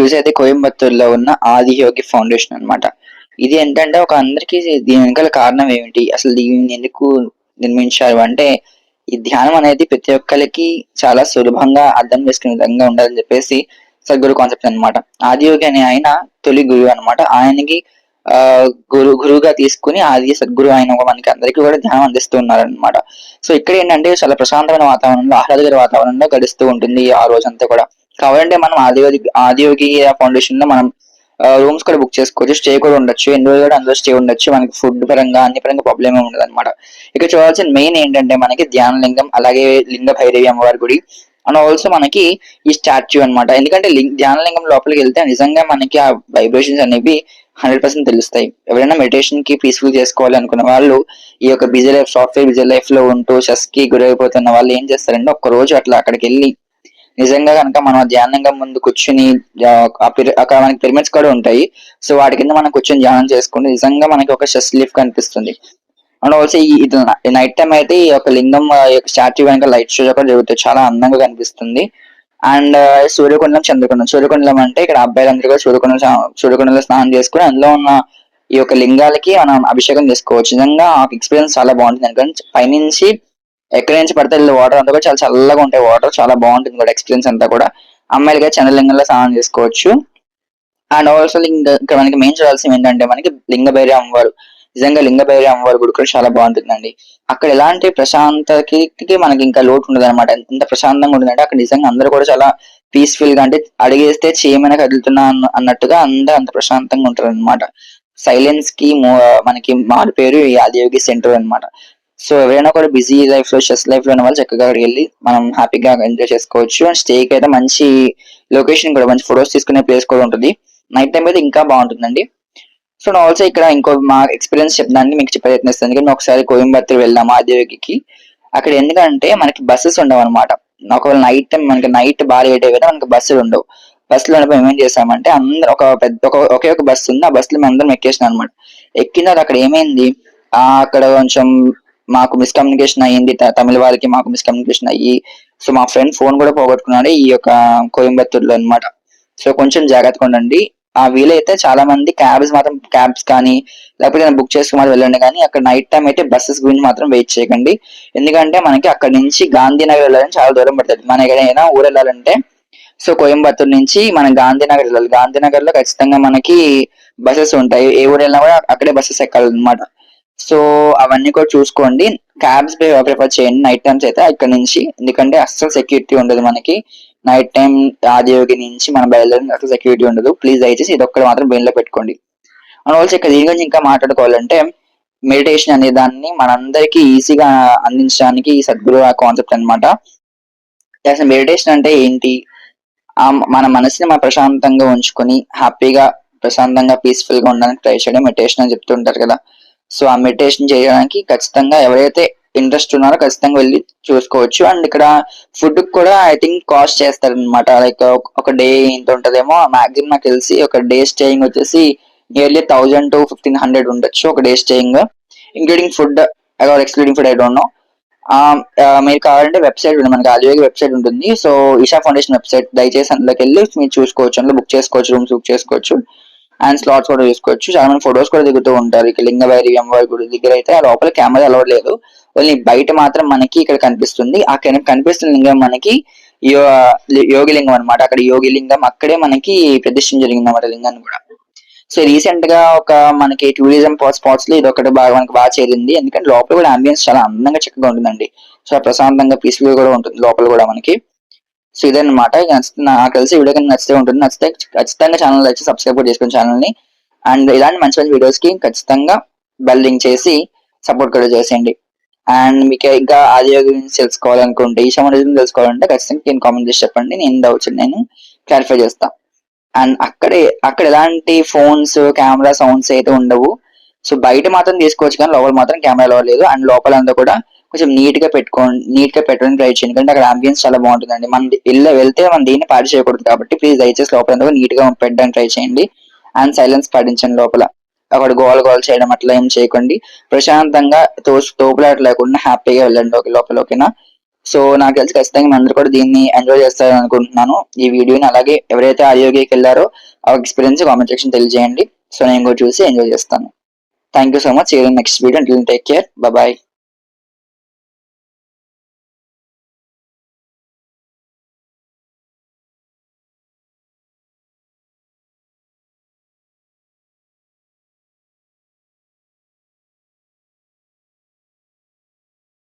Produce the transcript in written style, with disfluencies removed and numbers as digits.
చూసేది కోయంబత్తూర్‌లో ఉన్న ఆదియోగి ఫౌండేషన్ అన్నమాట. ఇది ఏంటంటే ఒక అందరికి దీని వెనకాల కారణం ఏమిటి? అసలు దీన్ని ఎందుకు నిర్మించారు అంటే, ఈ ధ్యానం అనేది ప్రతి ఒక్కళ్ళకి చాలా సులభంగా అర్థం చేసుకునే విధంగా ఉండాలని చెప్పేసి సద్గురు కాన్సెప్ట్ అన్నమాట. ఆదియోగి అనే ఆయన తొలి గురువు అన్నమాట. ఆయనకి గురువుగా తీసుకొని ఆది సద్గురు ఆయన మనకి అందరికీ కూడా ధ్యానం అందిస్తూ ఉన్నారన్నమాట. సో ఇక్కడ ఏంటంటే చాలా ప్రశాంతమైన వాతావరణంలో, ఆహ్లాదకర వాతావరణంలో గడుస్తూ ఉంటుంది ఆ రోజంతా కూడా. కావాలంటే మనం ఆదియోగి ఫౌండేషన్‌లో మనం రూమ్స్ కూడా బుక్ చేసుకోవచ్చు. స్టే కూడా ఉండొచ్చు. ఎన్ని రోజులు కూడా అందులో స్టే ఉండొచ్చు. మనకి ఫుడ్ పరంగా అన్ని పరంగా ప్రాబ్లమ్ ఏమి ఉండదన్నమాట. ఇక్కడ చూడాల్సిన మెయిన్ ఏంటంటే మనకి ధ్యానలింగం, అలాగే లింగ భైరవి అమ్మవారి గుడి అండ్ ఆల్సో మనకి ఈ స్టాచ్యూ అన్నమాట. ఎందుకంటే ధ్యానలింగం లోపలికి వెళ్తే నిజంగా మనకి ఆ వైబ్రేషన్స్ అనేవి 100% తెలుస్తాయి. ఎవరైనా మెడిటేషన్‌కి పీస్‌ఫుల్ చేసుకోవాలి అనుకున్న వాళ్ళు ఈ యొక్క బిజీ లైఫ్, సాఫ్ట్‌వేర్ బిజీ లైఫ్‌లో ఉంటూ స్ట్రెస్‌కి గురైపోతున్న వాళ్ళు ఏం చేస్తారంటే ఒక్కరోజు అట్లా అక్కడికెళ్ళి నిజంగా గనుక మనం ఆ ధ్యానంగా ముందు కూర్చొని అక్కడ మనకి పిరమిడ్స్ కూడా ఉంటాయి. సో వాటి కింద మనం కూర్చొని ధ్యానం చేసుకుంటే నిజంగా మనకి ఒక స్ట్రెస్ రిలీఫ్ కనిపిస్తుంది. అండ్ ఆల్సో ఇది నైట్ టైమ్ అయితే ఈ యొక్క లింగం యొక్క స్టాచ్యూ వెనక లైట్ షో కూడా జరుగుతాయి. చాలా అందంగా కనిపిస్తుంది. అండ్ సూర్యకుండం, చంద్రకుండం. సూర్యకుండం అంటే ఇక్కడ అబ్బాయిలందరూ కూడా సూర్యకుండంలో స్నానం చేసుకొని అందులో ఉన్న ఈ యొక్క లింగాలకి మనం అభిషేకం చేసుకోవచ్చు. నిజంగా ఆ ఎక్స్పీరియన్స్ చాలా బాగుంటుంది. ఎందుకంటే పైనుంచి ఎక్కడి నుంచి పడితే వాటర్ అంతా కూడా చాలా చల్లగా ఉంటాయి. వాటర్ చాలా బాగుంటుంది కూడా ఎక్స్పీరియన్స్ అంతా కూడా. అమ్మాయిలుగా చంద్రలింగంలో స్నానం చేసుకోవచ్చు. అండ్ ఆల్సో ఇంకా మనకి మెయిన్ చూడాల్సింది ఏంటంటే మనకి లింగభైరి అమ్మవారు. నిజంగా లింగభైరి అమ్మవారి గుడి కూడా చాలా బాగుంటుందండి. అక్కడ ఎలాంటి ప్రశాంతతకి మనకి ఇంకా లోటు ఉండదన్నమాట. ఎంత ప్రశాంతంగా ఉంటుందంటే అక్కడ నిజంగా అందరూ కూడా చాలా పీస్‌ఫుల్ గా అంటే అడుగేస్తే చీమనే కదులుతున్నా అన్నట్టుగా అంత ప్రశాంతంగా ఉంటారన్నమాట. సైలెన్స్ కి మనకి మారు పేరు ఈ ఆదియోగి సెంటర్ అన్నమాట. సో ఎవరైనా కూడా బిజీ లైఫ్ లో, స్ట్రెస్ లైఫ్ లో ఉన్న వాళ్ళు చక్కగా అక్కడికి వెళ్ళి మనం హ్యాపీగా ఎంజాయ్ చేసుకోవచ్చు. అండ్ స్టేకి అయితే మంచి లొకేషన్ కూడా, మంచి ఫొటోస్ తీసుకునే ప్లేస్ కూడా ఉంటుంది. నైట్ టైం అయితే ఇంకా బాగుంటుందండి. సో ఆల్సో ఇక్కడ ఇంకో మా ఎక్స్పీరియన్స్ చెప్పడానికి మీకు చెప్పే ప్రయత్నిస్తాను. ఎందుకంటే మేము ఒకసారి కోయంబత్తూర్ వెళ్ళాము ఆదియోగికి. అక్కడ ఎందుకంటే మనకి బస్సెస్ ఉండవు అనమాట. ఒకవేళ నైట్ టైం మనకి నైట్ బాగా లేట్ అయిపోతే మనకి బస్సులు ఉండవు. బస్సులో ఉన్నప్పుడు మేము ఏం చేసామంటే అందరూ ఒకే ఒక బస్సు ఉంది. ఆ బస్సులో మేము అందరం ఎక్కేసినాం అనమాట. ఎక్కిన తర్వాత అక్కడ ఏమైంది, అక్కడ కొంచెం మాకు మిస్కమ్యూనికేషన్ అయ్యింది. తమిళ వాళ్ళకి మాకు మిస్కమ్యూనికేషన్ అయ్యి సో మా ఫ్రెండ్ ఫోన్ కూడా పోగొట్టుకున్నాడు ఈ యొక్క కోయంబత్తూర్‌లో అన్నమాట. సో కొంచెం జాగ్రత్తగా ఉండండి. వీలైతే చాలా మంది క్యాబ్స్ కానీ లేకపోతే బుక్ చేసుకొని మరి వెళ్ళండి. కానీ అక్కడ నైట్ టైం అయితే బస్సెస్ గురించి మాత్రం వెయిట్ చేయకండి. ఎందుకంటే మనకి అక్కడ నుంచి గాంధీనగర్ వెళ్ళాలని చాలా దూరం పడుతుంది. మనం ఎక్కడైనా ఊరు వెళ్ళాలంటే సో కోయంబత్తూర్ నుంచి మనం గాంధీనగర్ వెళ్ళాలి. గాంధీనగర్ లో ఖచ్చితంగా మనకి బస్సెస్ ఉంటాయి. ఏ ఊరు వెళ్ళినా కూడా అక్కడే బస్సెస్ ఎక్కాలన్నమాట. సో అవన్నీ కూడా చూసుకోండి. క్యాబ్స్ ప్రిఫర్ చేయండి నైట్ టైమ్స్ అయితే ఇక్కడ నుంచి. ఎందుకంటే అస్సలు సెక్యూరిటీ ఉండదు మనకి. నైట్ టైం ఆదియోగి నుంచి మనం బయలుదేరిన అసలు సెక్యూరిటీ ఉండదు. ప్లీజ్ దయచేసి ఇది ఒక్కటి మాత్రం బ్రెయిన్ లో పెట్టుకోండి. అండ్ ఆల్సో ఇక్కడ దీని గురించి ఇంకా మాట్లాడుకోవాలంటే మెడిటేషన్ అనే దాన్ని మనందరికీ ఈజీగా అందించడానికి ఈ సద్గురు కాన్సెప్ట్ అన్నమాట. అసలు మెడిటేషన్ అంటే ఏంటి? మన మనసుని మనం ప్రశాంతంగా ఉంచుకొని హ్యాపీగా, ప్రశాంతంగా, పీస్‌ఫుల్ గా ఉండడానికి ట్రై చేయడం మెడిటేషన్ అని చెప్తుంటారు కదా! సో ఆ మెడిటేషన్ చేయడానికి ఖచ్చితంగా ఎవరైతే ఇంట్రెస్ట్ ఉన్నారో ఖచ్చితంగా వెళ్లి చూసుకోవచ్చు. అండ్ ఇక్కడ ఫుడ్ కూడా ఐ థింక్ కాస్ట్ చేస్తారన్నమాట. లైక్ ఒక డే ఇంత ఉంటదేమో. మాక్సిమం నాకు తెలిసి ఒక డే స్టేయింగ్ వచ్చేసి నియర్లీ 1000-1500 ఉండొచ్చు ఒక day staying. Including food or excluding food I don't know. మీరు కావాలంటే వెబ్సైట్ ఉంది. మనకి ఆదియోగి వెబ్సైట్ ఉంటుంది. సో ఈషా ఫౌండేషన్ వెబ్సైట్ దయచేసి అందులోకి వెళ్ళి మీరు చూసుకోవచ్చు. అందులో బుక్ చేసుకోవచ్చు, రూమ్స్ బుక్ చేసుకోవచ్చు. అండ్ స్లాట్స్ కూడా చూసుకోవచ్చు. చాలా మంది ఫొటోస్ కూడా దిగుతూ ఉంటారు. ఇక్కడ లింగభైరి అమ్మవారి గుడి దగ్గర అయితే ఆ లోపల కెమెరా అలౌడ్ లేదు. ఓన్లీ బయట మాత్రం మనకి ఇక్కడ కనిపిస్తుంది. ఆ కనిపిస్తున్న లింగం మనకి యోగి లింగం అనమాట. అక్కడ యోగి లింగం అక్కడే మనకి ప్రతిష్ఠించ జరిగింది అన్నమాట లింగాన్ని కూడా. సో రీసెంట్ గా ఒక మనకి టూరిజం స్పాట్స్ లో ఇది ఒకటి మనకి బాగా చేరింది. ఎందుకంటే లోపల కూడా అంబియన్స్ చాలా అందంగా చక్కగా ఉంటుందండి. సో ప్రశాంతంగా పీస్ఫుల్ గా కూడా ఉంటుంది లోపల కూడా మనకి. సో ఇదన్నమాట. నాకు తెలిసి వీడియో కనుక నచ్చితే ఉంటుంది. నచ్చితే ఖచ్చితంగా ఛానల్ వచ్చి సబ్స్క్రైబ్ కూడా చేసుకుని ఛానల్ ని. అండ్ ఇలాంటి మంచి మంచి వీడియోస్ కి ఖచ్చితంగా బెల్ లింక్ చేసి సపోర్ట్ కూడా చేసేయండి. అండ్ మీకు ఇంకా ఆదియోగి గురించి తెలుసుకోవాలనుకుంటే, ఈషా గురించి తెలుసుకోవాలంటే ఖచ్చితంగా నేను కామెంట్ చేసి చెప్పండి. నేను డౌట్స్ నేను క్లారిఫై చేస్తాను. అండ్ అక్కడ ఎలాంటి ఫోన్స్, కెమెరా సౌండ్స్ అయితే ఉండవు. సో బయట మాత్రం తీసుకోవచ్చు కానీ లోపల మాత్రం కెమెరా అలౌడ్ లేదు. అండ్ లోపలంతా కూడా కొంచెం నీట్ గా పెట్టడానికి ట్రై చేయండి. ఎందుకంటే అక్కడ అంబియన్స్ చాలా బాగుంటుందండి. మనం వెళ్తే మనం దీన్ని పాడు చేయకూడదు కాబట్టి ప్లీజ్ దయచేసి లోపల నీట్ గా పెట్టడానికి ట్రై చేయండి. అండ్ సైలెన్స్ పాటించండి లోపల. అక్కడ గోల చేయడం అట్లా ఏం చేయకండి. ప్రశాంతంగా తోపులాట లేకుండా హ్యాపీగా వెళ్ళండి లోపల. ఓకేనా? సో నాకు తెలిసి ఖచ్చితంగా మీ అందరూ కూడా దీన్ని ఎంజాయ్ చేస్తారని అనుకుంటున్నాను. ఈ వీడియోని అలాగే ఎవరైతే ఆడియోకి వెళ్ళారో ఆ ఎక్స్పీరియన్స్ కామెంట్ సెక్షన్ తెలియజేయండి. సో నేను కూడా చూసి ఎంజాయ్ చేస్తాను. Thank you so much. See you in next video. Until then take care. By.